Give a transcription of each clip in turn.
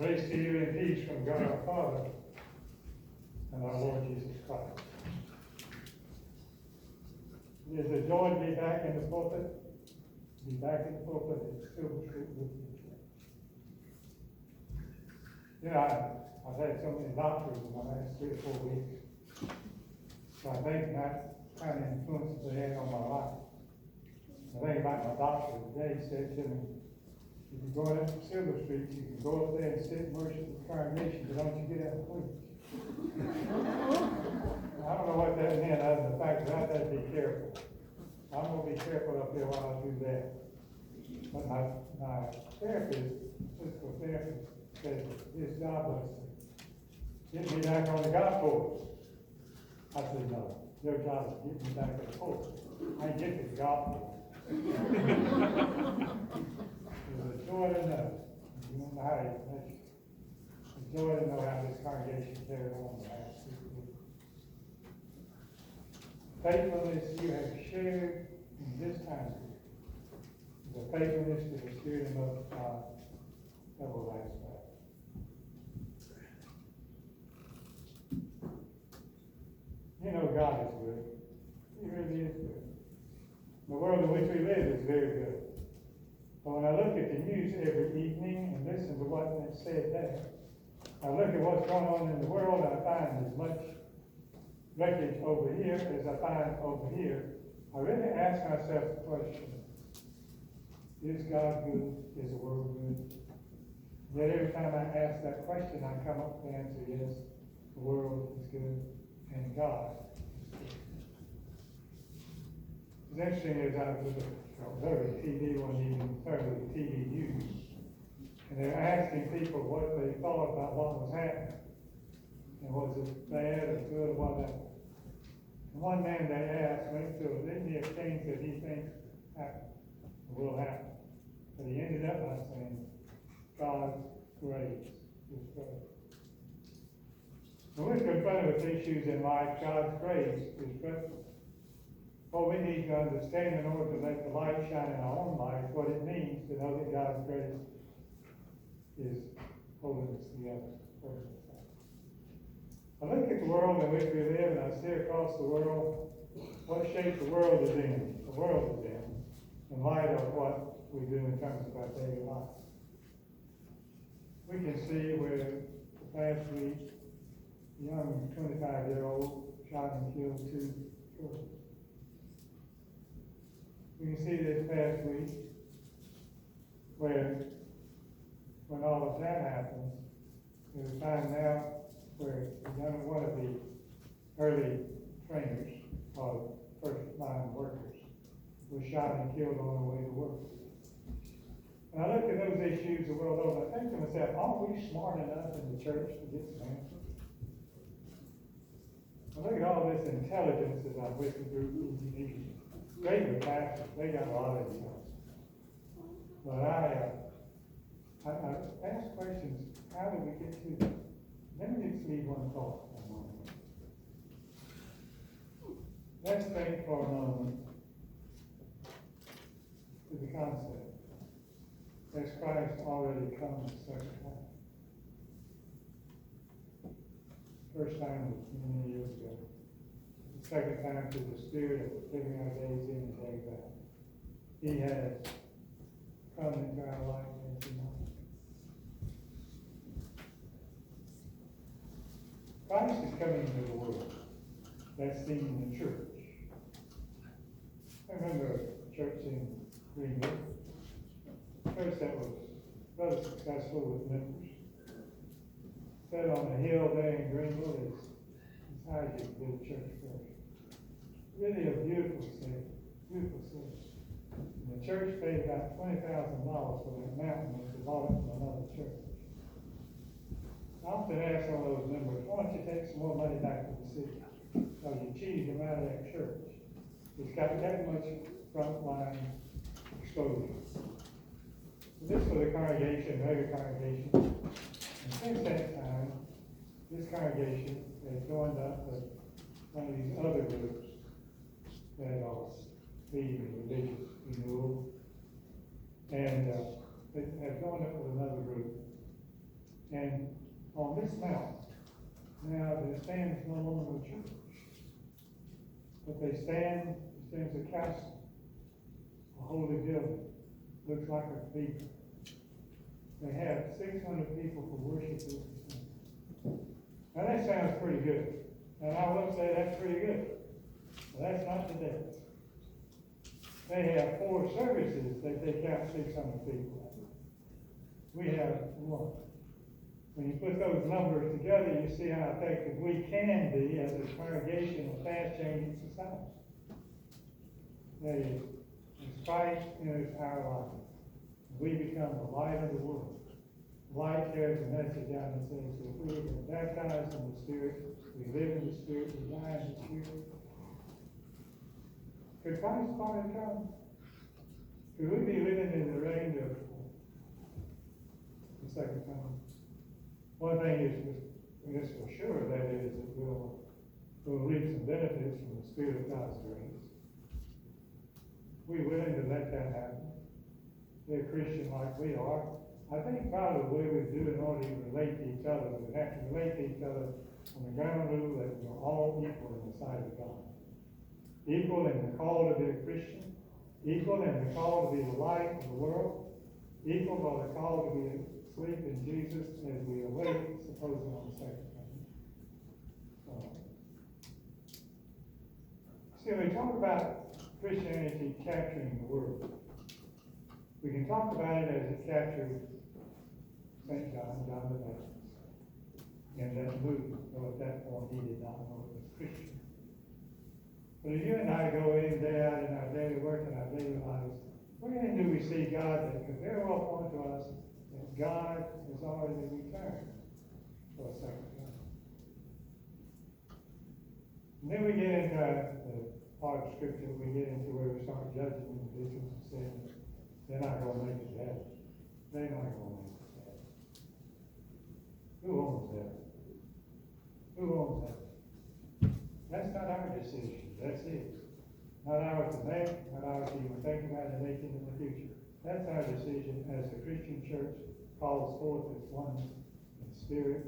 Grace to you and peace from God our Father and our Lord Jesus Christ. It is a joy to be back in the pulpit. To be back in the pulpit at Silver Street with you. You know, I've had so many doctors in the last 3 or 4 weeks. So I think that kind of influences they had on my life. The thing about my doctor today, he said to me, if you're going up to Silver Street, you can go up there and sit and worship the congregation, but don't you get out and preach. I don't know what that meant, other than the fact that I had to be careful. I'm going to be careful up there while I do that. But my therapist, physical therapist, said his job was to get me back on the gospel. I said, no, your job is to get me back on the pulpit. I get to the gospel. It's a joy to know. You don't know how it's a joy to know how this congregation carried on the last 6 weeks. Faithfulness you have shared in this time. The faithfulness to the Spirit and love of God that will last forever. You know God is good. He really is good. The world in which we live is very good. But when I look at the news every evening and listen to what is said there, I look at what's going on in the world and I find as much wreckage over here as I find over here. I really ask myself the question, is God good? Is the world good? Yet every time I ask that question, I come up with the answer, yes, the world is good and God is good. It's interesting as I was observing TV one evening, started with TV news, and they were asking people what they thought about what was happening. And was it bad or good or whatever. And one man they asked went through a litany of things that he thinks happen or will happen. But he ended up by saying, God's grace is great. When we're confronted with issues in life, God's grace is great. What we need to understand in order to let the light shine in our own lives, what it means to know that God's grace is holding us together. I look at the world in which we live and I see across the world what shape the world is in. The world is in light of what we do in terms of our daily life. We can see where the past week, a young 25-year-old shot and killed 2 girls. We can see this past week where, when all of that happens, we find out where one of the early trainers, or first line workers, was shot and killed on the way to work. And I look at those issues the world over, I think to myself, aren't we smart enough in the church to get some answers? I look at all this intelligence as I'm with the group PGD. Great with pastors, they got a lot of intelligence. But I ask questions, how did we get to that? Let me just leave one thought for a moment. Let's think for a moment to the concept. Has Christ already come the second time? First time was many years ago. The second time through the Spirit of living our days in and days out. He has come into our life as we know. Christ is coming into the world. That's seen in the church. I remember a church in Greenwood, a church that was rather successful with members. Set on a hill there in Greenwood is how you can build a church first. Really a beautiful city, beautiful city. And the church paid about $20,000 for that mountain and they bought it from another church. I often ask some of those members, why don't you take some more money back to the city? So you cheated them out of that church. It's got that much frontline exposure. So this was a congregation, very congregation. And since that time, this congregation has joined up with one of these other groups that are leading religious renewal. And they have joined up with another group. And on this mountain. Now there stands no longer a church, but stands a castle, a holy building, looks like a cathedral. They have 600 people for worship. Now that sounds pretty good, and I will say that's pretty good, but that's not today. They have 4 services that they count 600 people. We have 1. When you put those numbers together, you see how effective we can be as a congregation of fast-changing society. That is, as Christ enters our life, we become the light of the world. Light carries a message out and says, if we are baptized in the Spirit, we live in the Spirit, we die in the Spirit. Could Christ's party come? Could we be living in the reign of the second coming? One thing is for sure, that is that we'll reap some benefits from the Spirit of God's grace. We're willing to let that happen. They're Christian like we are. I think probably the way we do in order to relate to each other, we have to relate to each other on the ground rule that we're all equal in the sight of God. Equal in the call to be a Christian, equal in the call to be the light of the world, equal by the call to be asleep in Jesus as we await, supposing on the second coming. See, when we talk about Christianity capturing the world, we can talk about it as it captured St. John the Baptist, in that movement, though at that point he did not know it was Christian. But as you and I go in day out in our daily work and our daily lives, where do we see God that could very well point to us that God has already returned for a second time? And then we get into the part of Scripture, we get into where we start judging individuals and saying they're not going to make it to heaven. They're not going to make it to heaven. Who owns that? Who owns that? That's not our decision. That's it. Not ours to make, not ours to even think about and making in the future. That's our decision as the Christian church calls forth its one in spirit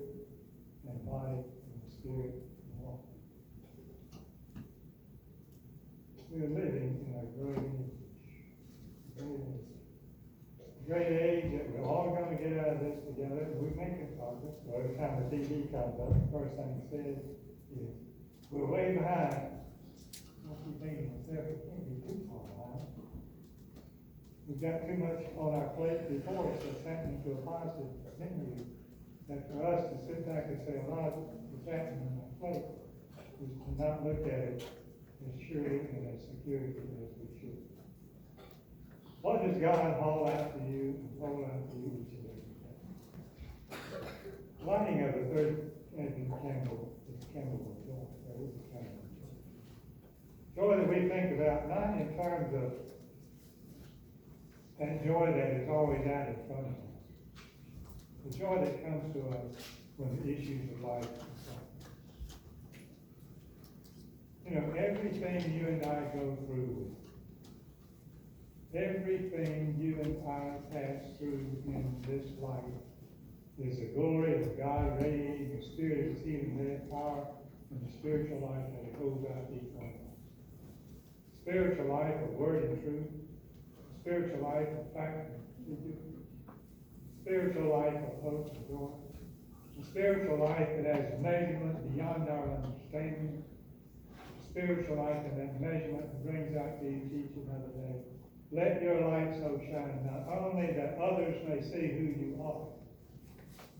and body, in the spirit and one. We are living in a great age that we're all going to get out of this together, and we're making progress. So every time the TV comes up, the first thing it says is, we're way behind. Don't be thinking myself, it can't be too far behind. We've got too much on our plate before us that's happening to a positive memory. That for us to sit back and say a lot of what's happening on our plate is to not look at it as surely and as securely as we should. What does God haul out to you and hold out to you each and every day? Lighting of the third candle is a candle of joy. There is a candle of joy. Joy that we think about not in terms of that joy that is always out in front of us. The joy that comes to us when the issues of life come. You know, everything you and I go through, everything you and I pass through in this life is the glory of God radiating the Spirit of His healing that power and the spiritual life that it goes out to each one of us. Spiritual life of word and truth, spiritual life of fact and figure, spiritual life of hope and joy, a spiritual life that has measurement beyond our understanding, a spiritual life and that measurement brings out to you each another day. Let your light so shine, not only that others may see who you are,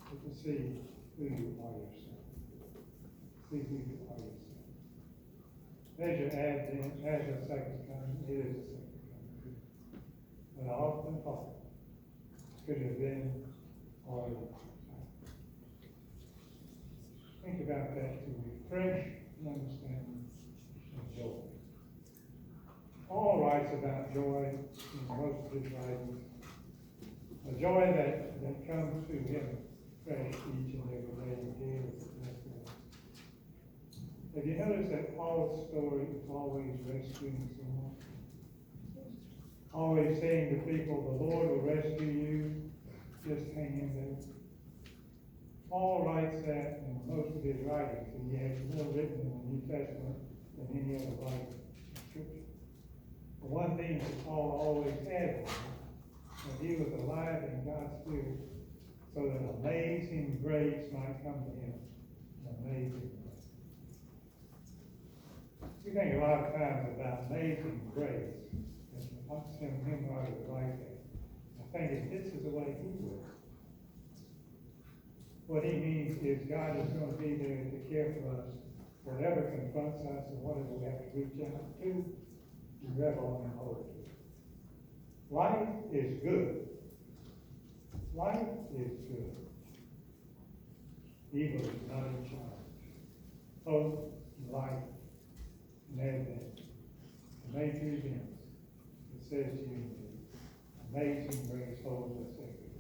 but to see who you are yourself. See who you are yourself. There's your advent, there's your second coming. It is a second coming. But I often thought it could have been already. Think about that to refresh your understanding of joy. Paul writes about joy in most of his writings. A joy that comes to him fresh each and every day and daily. Have you noticed that Paul's story is always rescuing someone? Always saying to people, the Lord will rescue you, just hang in there. Paul writes that in most of his writings, and he has more written in the New Testament than any other writer in Scripture. The one thing that Paul always had was that he was alive in God's Spirit, so that amazing grace might come to him. Amazing grace. We think a lot of times about amazing grace, and some hymn writers like that. I think if this is the way he would. What he means is God is going to be there to care for us, whatever confronts us and whatever we have to reach out to, we revel and hold to. Life is good. Life is good. Evil is not in charge. Hope, life, and advent. The major events, it says to you, amazing grace holds us everywhere.